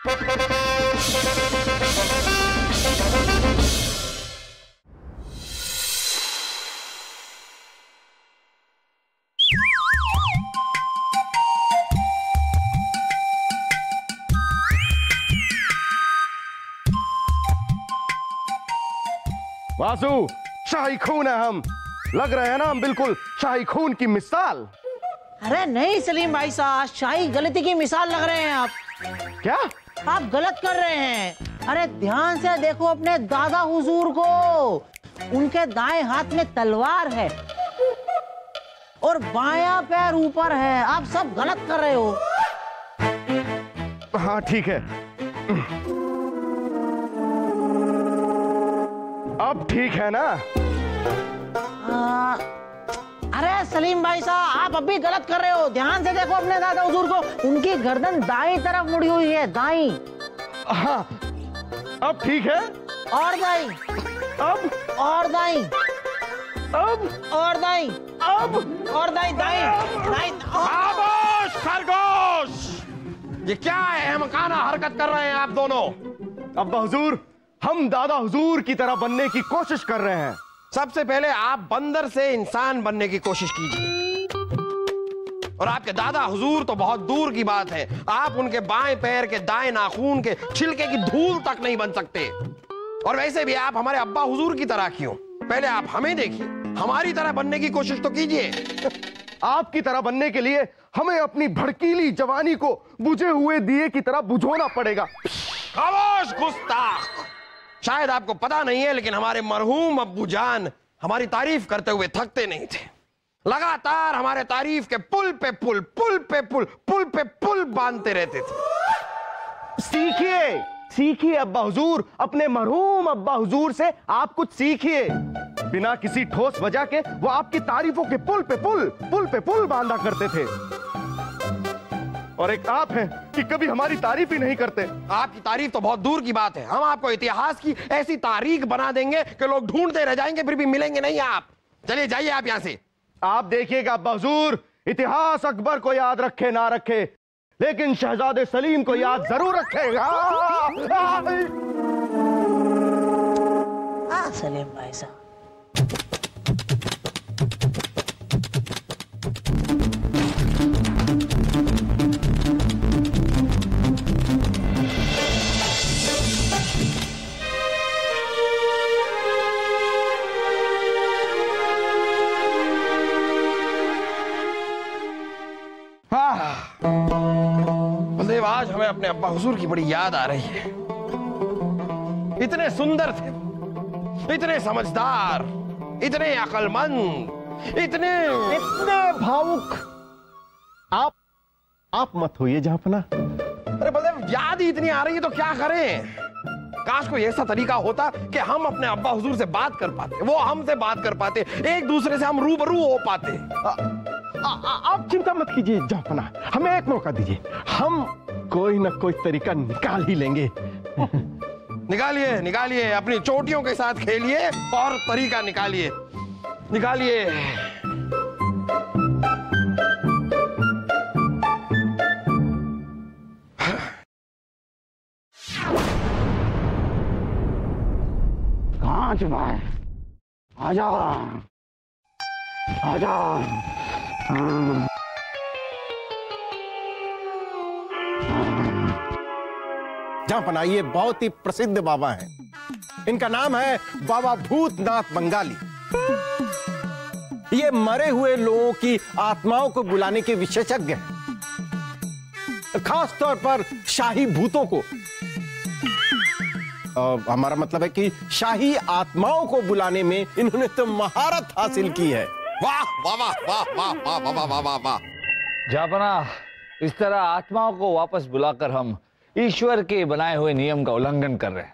वासु, शाही खून है हम। लग रहे हैं ना हम बिल्कुल शाही खून की मिसाल। अरे नहीं सलीम भाई साहब, शाही गलती की मिसाल लग रहे हैं आप। क्या आप गलत कर रहे हैं। अरे ध्यान से देखो अपने दादा हुजूर को। उनके दाएं हाथ में तलवार है और बायां पैर ऊपर है। आप सब गलत कर रहे हो। हाँ ठीक है, अब ठीक है ना? अरे सलीम भाई साहब, आप अभी गलत कर रहे हो। ध्यान से देखो अपने दादा हुजूर को। उनकी गर्दन दाईं तरफ मुड़ी हुई है, दाईं। हाँ, अब ठीक है। और दाईं, अब और दाईं, अब और दाईं, अब और दाईं, दाईं, दाईं। खामोश खरगोश! ये क्या है, अहमकाना हरकत कर रहे हैं आप दोनों? अब्बा हुजूर, हम दादा हुजूर की तरह बनने की कोशिश कर रहे हैं। सबसे पहले आप बंदर से इंसान बनने की कोशिश कीजिए। और आपके दादा हुजूर तो बहुत दूर की बात है। आप उनके बाएं पैर के दाएं नाखून के छिलके की धूल तक नहीं बन सकते। और वैसे भी आप हमारे अब्बा हुजूर की तरह क्यों? पहले आप हमें देखिए, हमारी तरह बनने की कोशिश तो कीजिए। आपकी तरह बनने के लिए हमें अपनी भड़कीली जवानी को बुझे हुए दिए की तरह बुझाना पड़ेगा। खामोश गुस्ताख! शायद आपको पता नहीं है, लेकिन हमारे मरहूम अब्बू जान हमारी तारीफ करते हुए थकते नहीं थे। लगातार हमारे तारीफ के पुल पे पुल, पुल पे पुल, पुल पे पुल बांधते रहते थे। सीखिए, सीखिए अब्बा हुजूर, अपने मरहूम अब्बा हुजूर से आप कुछ सीखिए। बिना किसी ठोस वजह के वो आपकी तारीफों के पुल पे पुल, पुल पे पुल बांधा करते थे। और एक आप हैं कि कभी हमारी तारीफ ही नहीं करते। आपकी तारीफ तो बहुत दूर की बात है। हम आपको इतिहास की ऐसी तारीख बना देंगे कि लोग ढूंढते रह जाएंगे, फिर भी मिलेंगे नहीं आप। चलिए जाइए आप यहां से। आप देखिएगा अब्बा हुजूर, इतिहास अकबर को याद रखे ना रखे, लेकिन शहजादे सलीम को याद जरूर रखेगा। सलीम भाई साहब, बलदेव, आज हमें अपने अब्बा हुजूर की बड़ी याद आ रही है। इतने सुंदर थे, इतने समझदार, इतने अक्लमंद, इतने भावुक। आप मत होइए जहांपना। अरे बलदेव, याद ही इतनी आ रही है तो क्या करें? काश कोई ऐसा तरीका होता कि हम अपने अब्बा हुजूर से बात कर पाते, वो हमसे बात कर पाते, एक दूसरे से हम रूबरू हो पाते। आप चिंता मत कीजिए जहांपना, हमें एक मौका दीजिए, हम कोई ना कोई तरीका निकाल ही लेंगे। निकालिए, निकालिए, अपनी चोटियों के साथ खेलिए और तरीका निकालिए, निकालिए। कहाँ छुपा है? आजा, आजा। जहांपना ये बहुत ही प्रसिद्ध बाबा हैं। इनका नाम है बाबा भूतनाथ बंगाली। ये मरे हुए लोगों की आत्माओं को बुलाने के विशेषज्ञ हैं, खास तौर पर शाही भूतों को। हमारा मतलब है कि शाही आत्माओं को बुलाने में इन्होंने तो महारत हासिल की है। वाह वाह वाह वाह वाह वाह वाह वाह वाह वाह। जहांपना, इस तरह आत्माओं को वापस बुलाकर हम ईश्वर के बनाए हुए नियम का उल्लंघन कर रहे हैं।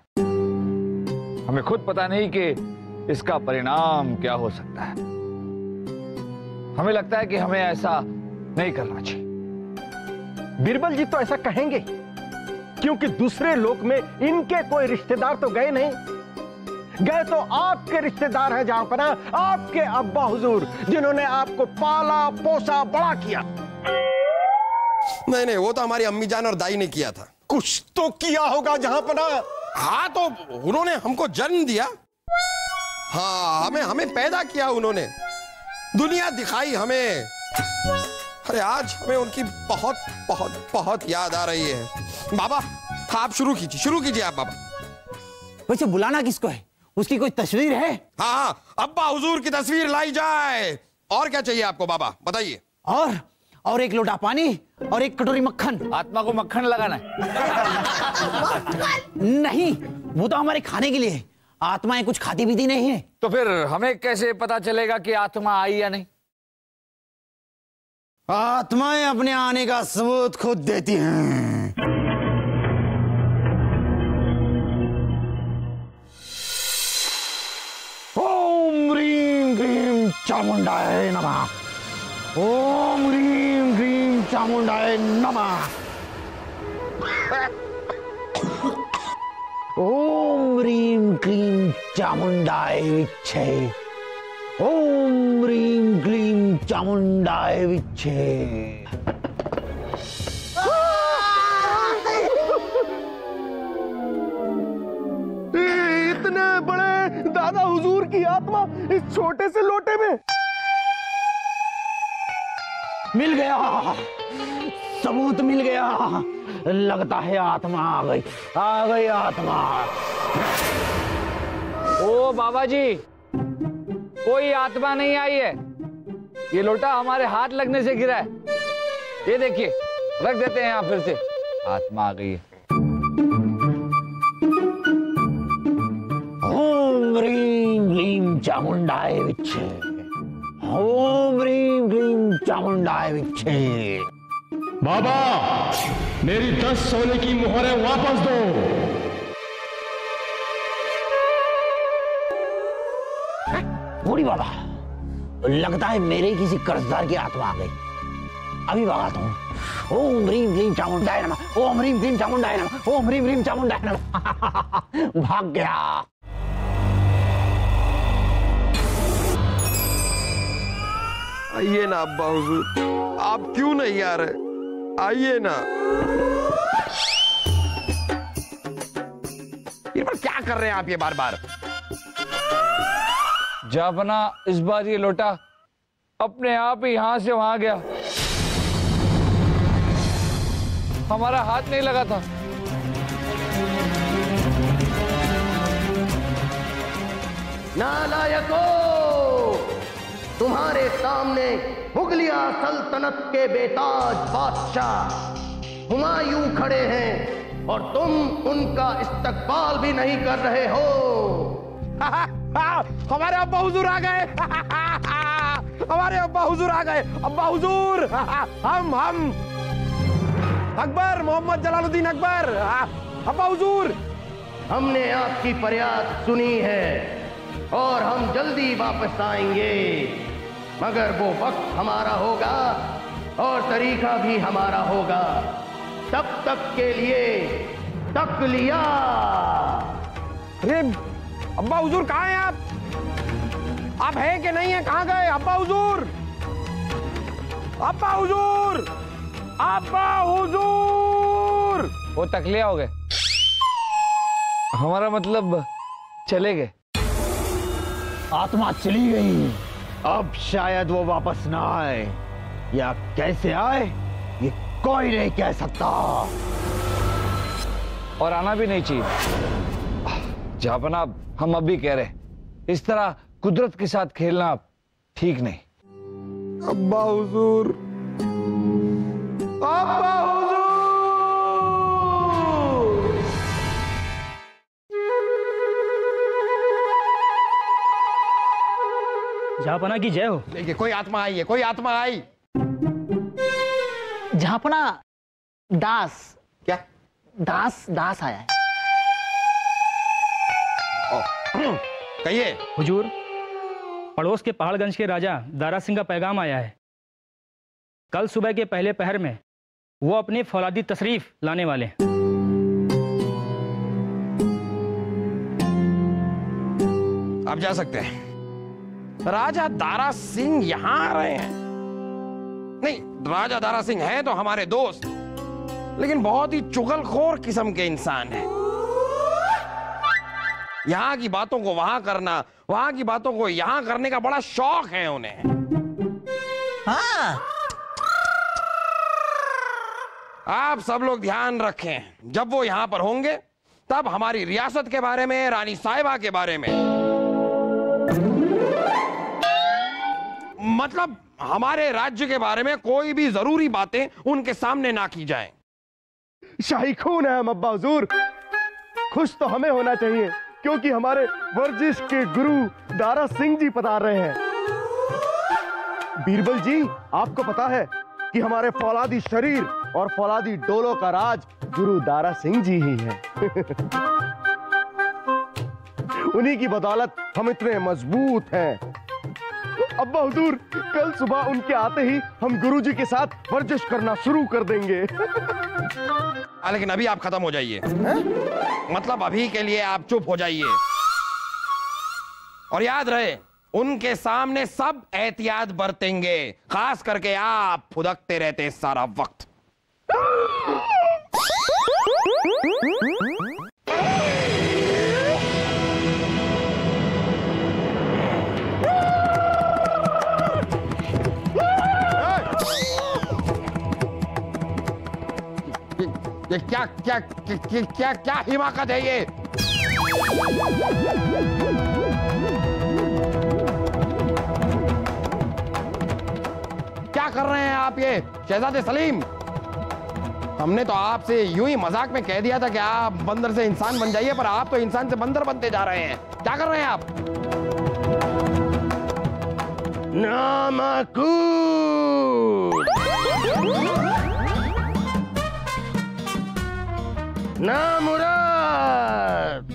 हमें खुद पता नहीं कि इसका परिणाम क्या हो सकता है। हमें लगता है कि हमें ऐसा नहीं करना चाहिए। बीरबल जी तो ऐसा कहेंगे, क्योंकि दूसरे लोक में इनके कोई रिश्तेदार तो गए नहीं। गए तो आपके रिश्तेदार हैं जहांपना, आपके अब्बा हुजूर, जिन्होंने आपको पाला पोसा बड़ा किया। नहीं नहीं, वो तो हमारी अम्मी जान और दाई ने किया था। कुछ तो किया होगा जहां पना। हाँ तो उन्होंने हमको जन्म दिया, हाँ हमें पैदा किया उन्होंने, दुनिया दिखाई हमें। अरे आज हमें उनकी बहुत बहुत बहुत याद आ रही है। बाबा आप शुरू कीजिए आप बाबा। वैसे बुलाना किसको है? उसकी कोई तस्वीर है? हाँ अब्बा हुजूर की तस्वीर लाई जाए। और क्या चाहिए आपको बाबा बताइए। और एक लोटा पानी और एक कटोरी मक्खन। आत्मा को मक्खन लगाना है? नहीं, वो तो हमारे खाने के लिए है। आत्माएं कुछ खाती पीती नहीं है। तो फिर हमें कैसे पता चलेगा कि आत्मा आई या नहीं? आत्माएं अपने आने का सबूत खुद देती हैं। ओम ह्रीं क्लीं चामुंडाय नमः। ओम ह्रीं क्लीं चामुंडाय नमः। ओम ह्रीं क्लीं चामुंडाय विच्छे। ओम ह्रीं क्लीं चामुंडाय विच्छे। इतने बड़े दादा हुजूर की आत्मा इस छोटे से लोटे में। मिल गया, सबूत मिल गया। लगता है आत्मा आ गई आत्मा। ओ बाबा जी, कोई आत्मा नहीं आई है। ये लोटा हमारे हाथ लगने से गिरा है। ये देखिए, रख देते हैं यहाँ फिर से। आत्मा आ गई है। ओम ह्रीं क्लीं चामुंडाय विच्छे। ओम ह्रीं क्लीं चामुंडाय विच्छे। बाबा मेरी 10 सोने की मोहरें वापस दो। बूढ़ी बाबा, लगता है मेरे किसी कर्जदार की आत्मा आ गई। अभी भगाता हूँ। ओम ह्रीं क्लीं चामुंडाय नमः। ओम ह्रीं क्लीं चामुंडाय नमः। ओम ह्रीं क्लीं चामुंडाय नमः। भाग गया। आइए ना अब्बा हुजूर, आप क्यों नहीं आ रहे? आइए ना। ये पर क्या कर रहे हैं आप ये बार बार? जापना, इस बार ये लोटा अपने आप ही यहां से वहां गया। हमारा हाथ नहीं लगा था। नालायको, तुम्हारे सामने मुगलिया सल्तनत के बेताज बादशाह हुमायूं खड़े हैं और तुम उनका इस्तकबाल भी नहीं कर रहे हो। हमारे अब्बा हुजूर आ गए। हमारे अब्बा हुजूर आ गए। अब्बा हुजूर, हम अकबर, मोहम्मद जलालुद्दीन अकबर। अब्बा हुजूर, हमने आपकी फरियाद सुनी है और हम जल्दी वापस आएंगे, मगर वो वक्त हमारा होगा और तरीका भी हमारा होगा। तब तक के लिए तक लिया। अरे अब्बा हुजूर कहाँ हैं आप हैं कि नहीं है? कहाँ गए अब्बा हुजूर? अब्बा हुजूर, अब्बा हुजूर। वो तकलिया हो गए, हमारा मतलब चले गए। आत्मा चली गई। अब शायद वो वापस ना आए, या कैसे आए ये कोई नहीं कह सकता। और आना भी नहीं चाहिए। जापना, हम अभी कह रहे, इस तरह कुदरत के साथ खेलना ठीक नहीं। अब्बा हुजूर, अब्बा हुजूर। जहापना की जय हो। देखिए कोई आत्मा आई है, कोई आत्मा आई। जहापना, दास। क्या? दास आया है। कहिए। हुजूर, पड़ोस के पहाड़गंज के राजा दारा सिंह का पैगाम आया है। कल सुबह के पहले पहर में वो अपनी फौलादी तशरीफ लाने वाले हैं। आप जा सकते हैं। राजा दारा सिंह यहाँ आ रहे हैं? नहीं, राजा दारा सिंह हैं तो हमारे दोस्त, लेकिन बहुत ही चुगलखोर किस्म के इंसान है। यहाँ की बातों को वहां करना, वहां की बातों को यहाँ करने का बड़ा शौक है उन्हें। हाँ, आप सब लोग ध्यान रखें, जब वो यहां पर होंगे तब हमारी रियासत के बारे में, रानी साहिबा के बारे में, मतलब हमारे राज्य के बारे में कोई भी जरूरी बातें उनके सामने ना की जाएं। शाही खून है हम अब्बा हुजूर। खुश तो हमें होना चाहिए क्योंकि हमारे वर्जिश के गुरु दारा सिंह जी पधार रहे हैं। बीरबल जी, आपको पता है कि हमारे फौलादी शरीर और फौलादी डोलों का राज गुरु दारा सिंह जी ही है। उन्हीं की बदौलत हम इतने मजबूत हैं। अब्बा हुजूर, कल सुबह उनके आते ही हम गुरुजी के साथ वर्जिश करना शुरू कर देंगे। लेकिन अभी आप खत्म हो जाइए, मतलब अभी के लिए आप चुप हो जाइए। और याद रहे, उनके सामने सब एहतियात बरतेंगे, खास करके आप फुदकते रहते सारा वक्त। ये क्या क्या क्या क्या क्या हिमाकत है ये? क्या कर रहे हैं आप ये शहजादे सलीम? हमने तो आपसे यूं ही मजाक में कह दिया था कि आप बंदर से इंसान बन जाइए, पर आप तो इंसान से बंदर बनते जा रहे हैं। क्या कर रहे हैं आप? नामुराद,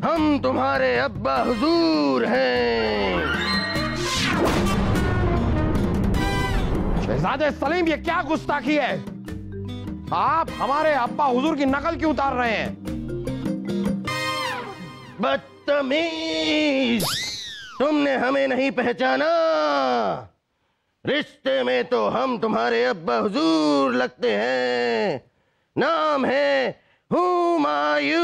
हम तुम्हारे अब्बा हुजूर हैं। शहजादे सलीम, ये क्या गुस्ताखी है? आप हमारे अब्बा हुजूर की नकल क्यों उतार रहे हैं? बदतमीज, तुमने हमें नहीं पहचाना। रिश्ते में तो हम तुम्हारे अब्बा हुजूर लगते हैं। नाम है हुमायूं।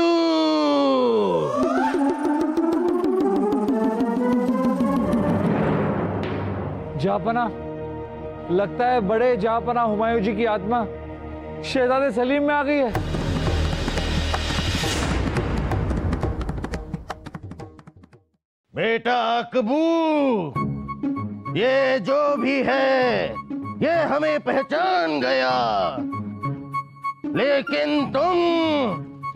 जापना, लगता है बड़े जापना हुमायूं जी की आत्मा शहजादे सलीम में आ गई है। बेटा अकबू, ये जो भी है ये हमें पहचान गया, लेकिन तुम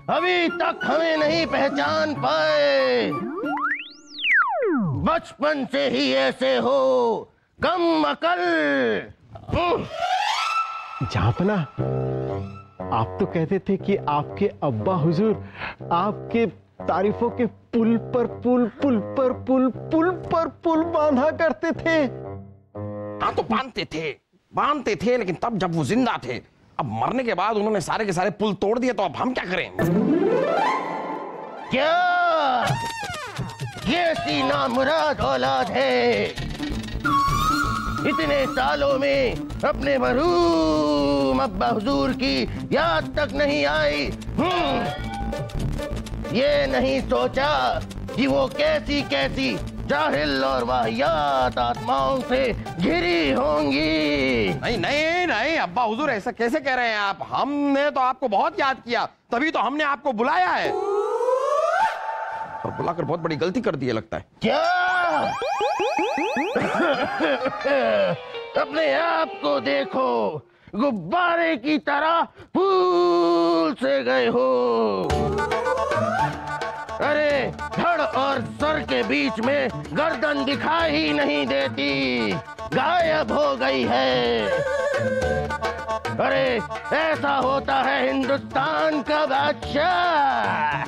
अभी तक हमें नहीं पहचान पाए। बचपन से ही ऐसे हो, कम अकल। जापना, आप तो कहते थे कि आपके अब्बा हुजूर आपके तारीफों के पुल पर पुल बांधा करते थे। हाँ, तो बांधते थे, लेकिन तब जब वो जिंदा थे। अब मरने के बाद उन्होंने सारे के सारे पुल तोड़ दिए, तो अब हम क्या करें? क्या ये सी नामुराद औलाद है? इतने सालों में अपने मरहूम अब्बा हुजूर की याद तक नहीं आई। ये नहीं सोचा कि वो कैसी कैसी जाहिल और वाहियात आत्माओं से घिरी होंगी। नहीं नहीं नहीं अब्बा हुजूर, ऐसा कैसे कह रहे हैं आप? हमने तो आपको बहुत याद किया, तभी तो हमने आपको बुलाया है। और बुलाकर बहुत बड़ी गलती कर दी है लगता है। क्या अपने आप को देखो, गुब्बारे की तरह फूल से गए हो। अरे धड़ और सर के बीच में गर्दन दिखाई ही नहीं देती, गायब हो गई है। अरे ऐसा होता है हिंदुस्तान का बादशाह।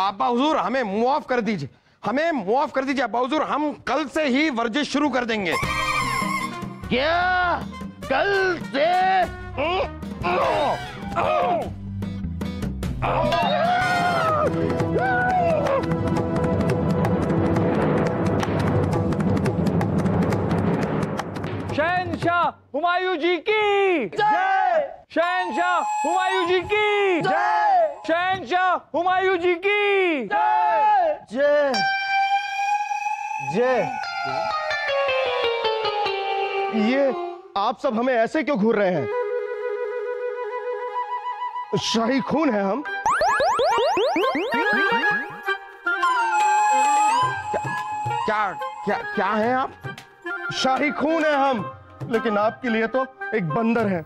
अब्बा हुजूर, हमें मुआफ कर दीजिए, हमें मुआफ कर दीजिए अब्बा हुजूर। हम कल से ही वर्जिश शुरू कर देंगे। क्या कल से? जय। शहंशाह हुमायूं जी की जय। शहंशाह हुमायूं जी की जय। जय जय। ये आप सब हमें ऐसे क्यों घूर रहे हैं? शाही खून है हम। क्या क्या क्या है आप? शाही खून है हम, लेकिन आपके लिए तो एक बंदर है।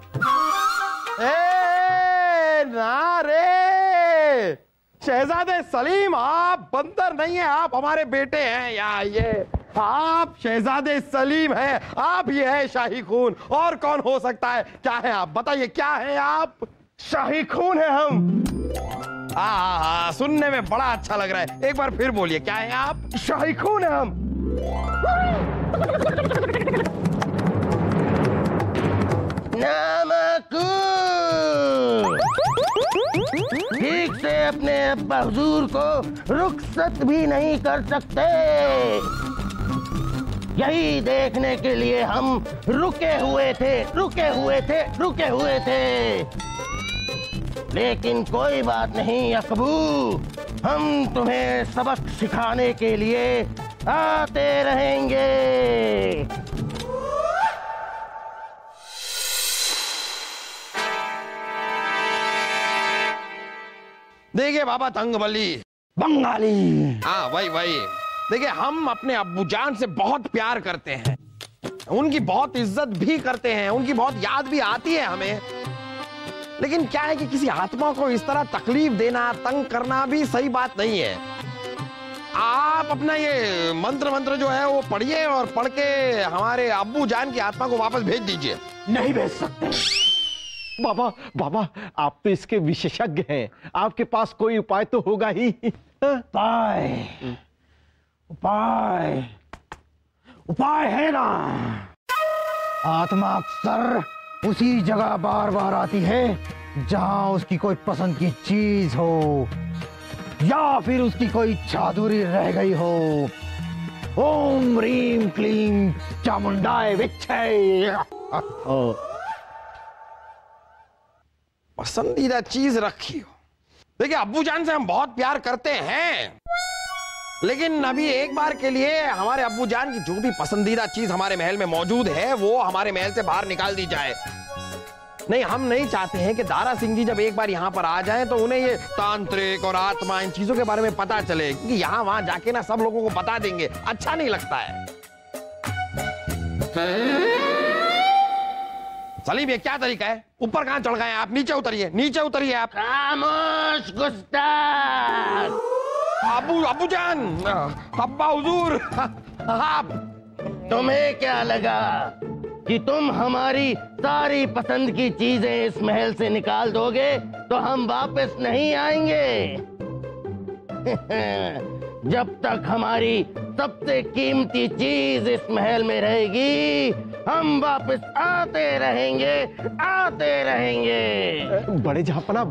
ना रे शहजादे सलीम, आप बंदर नहीं है, आप हमारे बेटे हैं। ये आप शहजादे सलीम हैं, आप ये है शाही खून। और कौन हो सकता है? क्या है आप? बताइए क्या है आप? शाही खून है हम। सुनने में बड़ा अच्छा लग रहा है। एक बार फिर बोलिए, क्या है आप? शाही खून है हम। ठीक से अपने अब्बा हुजूर को रुखसत भी नहीं कर सकते। यही देखने के लिए हम रुके हुए थे। लेकिन कोई बात नहीं अकबू, हम तुम्हें सबक सिखाने के लिए आते रहेंगे। देखिए बाबा तंगबली बंगाली। हाँ वही। देखिए हम अपने अब्बू जान से बहुत प्यार करते हैं, उनकी बहुत इज्जत भी करते हैं, उनकी बहुत याद भी आती है हमें। लेकिन क्या है कि किसी आत्मा को इस तरह तकलीफ देना, तंग करना भी सही बात नहीं है। आप अपना ये मंत्र जो है वो पढ़िए और पढ़ के हमारे अब्बू जान की आत्मा को वापस भेज दीजिए। नहीं भेज सकते। बाबा आप तो इसके विशेषज्ञ हैं, आपके पास कोई उपाय तो होगा ही। उपाय है ना। आत्मा अक्सर उसी जगह बार बार आती है जहां उसकी कोई पसंद की चीज हो या फिर उसकी कोई इच्छा अधूरी रह गई हो। ओम ह्रीम क्लीम चामुंडाय विच्छय। पसंदीदा चीज रखी हो। देखिए अब्बू जान से हम बहुत प्यार करते हैं, लेकिन अभी एक बार के लिए हमारे अब्बू जान की जो भी पसंदीदा चीज हमारे महल में मौजूद है वो हमारे महल से बाहर निकाल दी जाए। नहीं, हम नहीं चाहते हैं कि दारा सिंह जी जब एक बार यहाँ पर आ जाएं तो उन्हें ये तांत्रिक और आत्मा इन चीजों के बारे में पता चले, क्योंकि यहाँ वहां जाके ना सब लोगों को बता देंगे, अच्छा नहीं लगता है। सलीम ये क्या तरीका है? ऊपर कहां चढ़ गए आप? नीचे उतरिए आप। खामोश गुस्ताख। अब्बू जान, अब्बा हुजूर, आप तुम्हें क्या लगा कि तुम हमारी सारी पसंद की चीजें इस महल से निकाल दोगे तो हम वापस नहीं आएंगे? जब तक हमारी सबसे कीमती चीज इस महल में रहेगी हम वापस आते रहेंगे। बड़े जहाँपना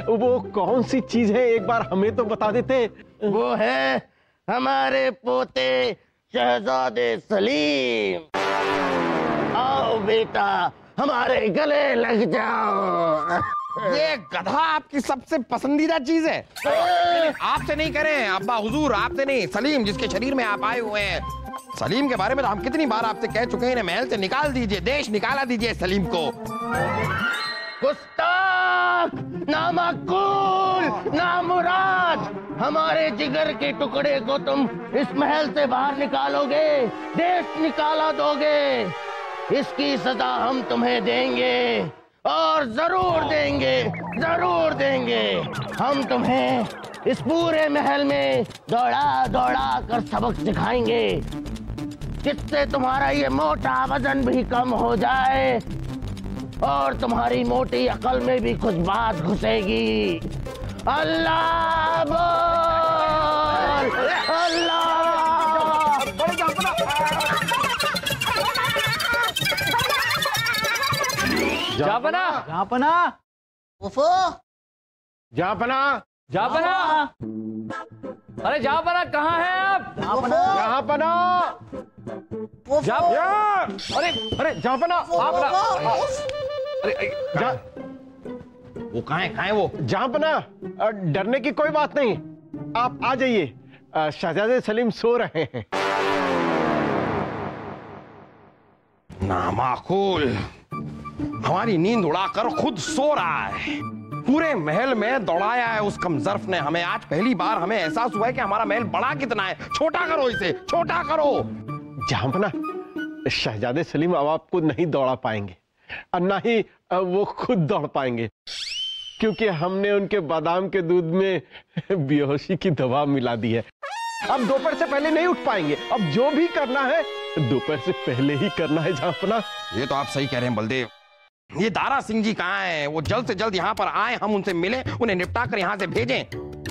वो कौन सी चीज है, एक बार हमें तो बता देते। वो है हमारे पोते शहजादे सलीम। आओ बेटा हमारे गले लग जाओ। ये गधा आपकी सबसे पसंदीदा चीज है। आपसे नहीं करें अब्बा हुजूर, आपसे नहीं, सलीम जिसके शरीर में आप आए हुए हैं, सलीम के बारे में तो हम कितनी बार आपसे कह चुके हैं, महल से निकाल दीजिए, देश निकाला दीजिए सलीम को। गुस्ताख, नामाकूल, नामुराद, हमारे जिगर के टुकड़े को तुम इस महल से बाहर निकालोगे, देश निकाला दोगे। इसकी सजा हम तुम्हें देंगे और जरूर देंगे। हम तुम्हें इस पूरे महल में दौड़ा कर सबक सिखाएंगे, जिससे तुम्हारा ये मोटा वजन भी कम हो जाए और तुम्हारी मोटी अकल में भी कुछ बात घुसेगी। अल्लाह बोल, अल्लाह। जापना उफो जापना अरे जापना कहाँ है आप? जापना अरे जापना जा वो कहाँ है वो? जहांपना, डरने की कोई बात नहीं, आप आ जाइए। शहजादे सलीम सो रहे हैं। नामाकुल, हमारी नींद उड़ाकर खुद सो रहा है। पूरे महल में दौड़ाया है उस कमजर्फ ने हमें। आज पहली बार हमें एहसास हुआ है कि हमारा महल बड़ा कितना है। छोटा करो इसे, छोटा करो। जहांपना, शहजादे सलीम अब आपको नहीं दौड़ा पाएंगे और ना ही वो खुद दौड़ पाएंगे, क्योंकि हमने उनके बादाम के दूध में बेहोशी की दवा मिला दी है। अब दोपहर से पहले नहीं उठ पाएंगे। अब जो भी करना है दोपहर से पहले ही करना है जहांपना। ये तो आप सही कह रहे हैं बलदेव। ये दारा सिंह जी कहाँ हैं? वो जल्द से जल्द यहाँ पर आए, हम उनसे मिलें, उन्हें निपटा कर यहाँ से भेजें।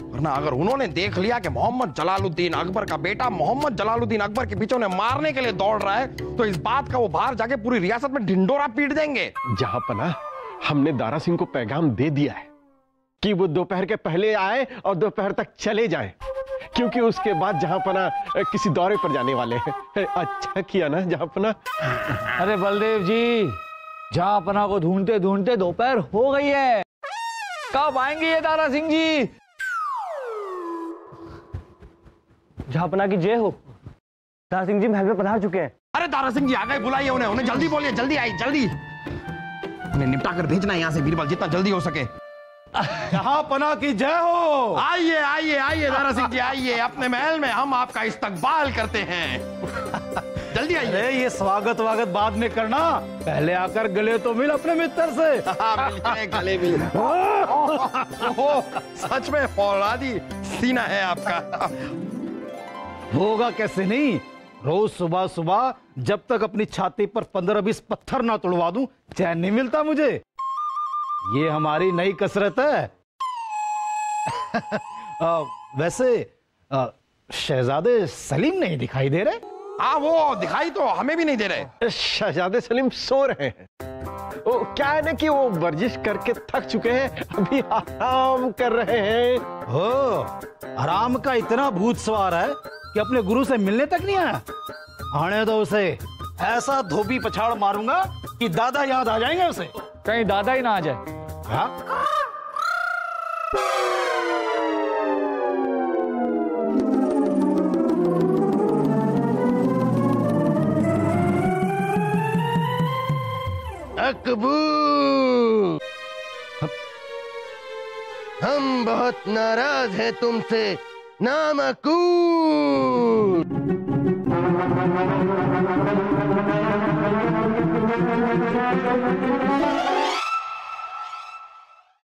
वरना अगर उन्होंने देख लिया कि मोहम्मद जलालुद्दीन अकबर का बेटा मोहम्मद जलालुद्दीन अकबर के पीछे उन्हें मारने के लिए दौड़ रहा है, तो इस बात का वो बाहर जाके पूरी रियासत में ढिंडोरा पीट देंगे। जहांपना, हमने दारा सिंह को पैगाम दे दिया है कि वो दोपहर के पहले आए और दोपहर तक चले जाएं, क्योंकि उसके बाद जहांपना किसी दौरे पर जाने वाले हैं। अच्छा किया ना जहांपना? अरे बलदेव जी, जहांपना को ढूंढते ढूंढते दोपहर हो गई है। कब आएंगे ये दारा सिंह जी? जहांपना की जय हो। दारा सिंह जी महल में पधार चुके हैं। अरे दारा सिंह जी आ गए, बुलाइए उन्हें जल्दी बोलिए, जल्दी आई, जल्दी। उन्हें निपटा कर भेजना है यहाँ से बीरबल, जितना जल्दी हो सके। जहांपना की जय हो। आइए आइए आइए दारा सिंह जी, आइए अपने महल में, हम आपका इस्तकबाल करते हैं। जल्दी आइए। अरे ये स्वागत वागत बाद में करना, पहले आकर गले तो मिल अपने मित्र से। मिल गले मिल। सच में फौलादी सीना है आपका। होगा कैसे नहीं, रोज सुबह सुबह जब तक अपनी छाती पर 15-20 पत्थर ना तोड़वा दूं चैन नहीं मिलता मुझे। ये हमारी नई कसरत है। वैसे शहजादे सलीम नहीं दिखाई दे रहे? हाँ, वो दिखाई तो हमें भी नहीं दे रहे। शहजादे सलीम सो रहे हैं। वो क्या है ना कि वो वर्जिश करके थक चुके हैं, अभी आराम कर रहे हैं। हो, आराम का इतना भूत सवार है कि अपने गुरु से मिलने तक नहीं आया। आने दो उसे, ऐसा धोबी पछाड़ मारूंगा कि दादा याद आ जाएंगे उसे। कहीं दादा ही ना आ जाए। हाँ? अकबू, हम बहुत नाराज हैं तुमसे नामकूल।